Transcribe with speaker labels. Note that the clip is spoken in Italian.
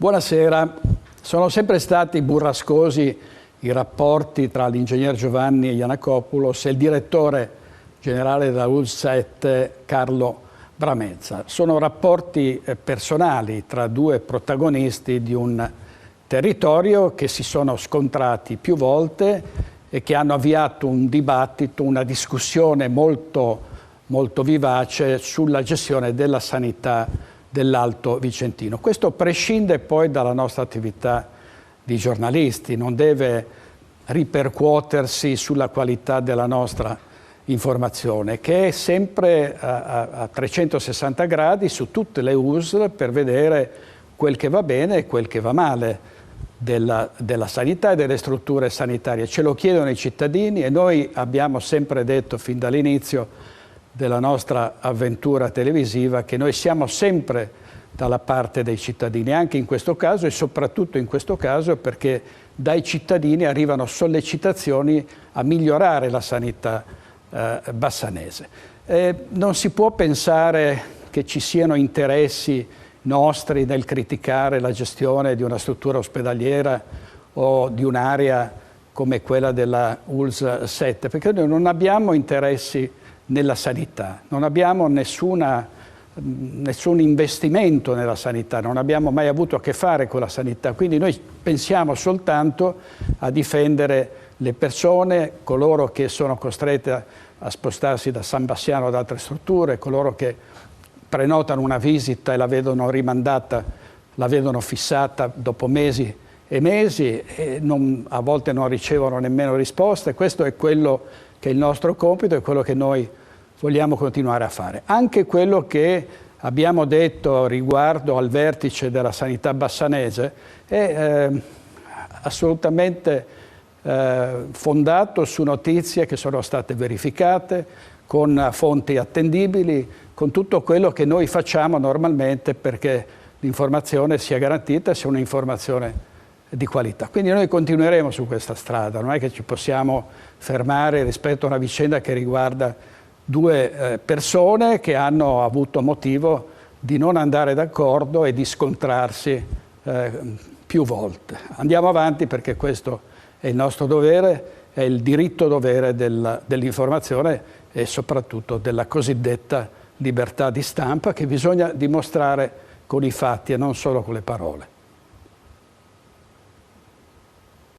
Speaker 1: Buonasera. Sono sempre stati burrascosi i rapporti tra l'ingegner Giovanni Iannacopoulos e il direttore generale della ULSS 7 Carlo Bramezza. Sono rapporti personali tra due protagonisti di un territorio che si sono scontrati più volte e che hanno avviato un dibattito, una discussione molto vivace sulla gestione della sanità dell'Alto Vicentino. Questo prescinde poi dalla nostra attività di giornalisti, non deve ripercuotersi sulla qualità della nostra informazione, che è sempre a 360 gradi su tutte le USL per vedere quel che va bene e quel che va male della sanità e delle strutture sanitarie. Ce lo chiedono i cittadini e noi abbiamo sempre detto fin dall'inizio della nostra avventura televisiva che noi siamo sempre dalla parte dei cittadini, anche in questo caso e soprattutto in questo caso perché dai cittadini arrivano sollecitazioni a migliorare la sanità bassanese. Non si può pensare che ci siano interessi nostri nel criticare la gestione di una struttura ospedaliera o di un'area come quella della ULSS 7, perché noi non abbiamo interessi nella sanità, non abbiamo nessun investimento nella sanità, non abbiamo mai avuto a che fare con la sanità, quindi noi pensiamo soltanto a difendere le persone, coloro che sono costrette a spostarsi da San Bassiano ad altre strutture, coloro che prenotano una visita e la vedono rimandata, la vedono fissata dopo mesi e mesi e a volte non ricevono nemmeno risposte. Questo è quello che è il nostro compito e quello che noi vogliamo continuare a fare. Anche quello che abbiamo detto riguardo al vertice della sanità bassanese è assolutamente fondato su notizie che sono state verificate, con fonti attendibili, con tutto quello che noi facciamo normalmente perché l'informazione sia garantita, sia un'informazione di qualità. Quindi noi continueremo su questa strada, non è che ci possiamo fermare rispetto a una vicenda che riguarda due persone che hanno avuto motivo di non andare d'accordo e di scontrarsi più volte. Andiamo avanti perché questo è il nostro dovere, è il diritto dovere dell'informazione e soprattutto della cosiddetta libertà di stampa che bisogna dimostrare con i fatti e non solo con le parole.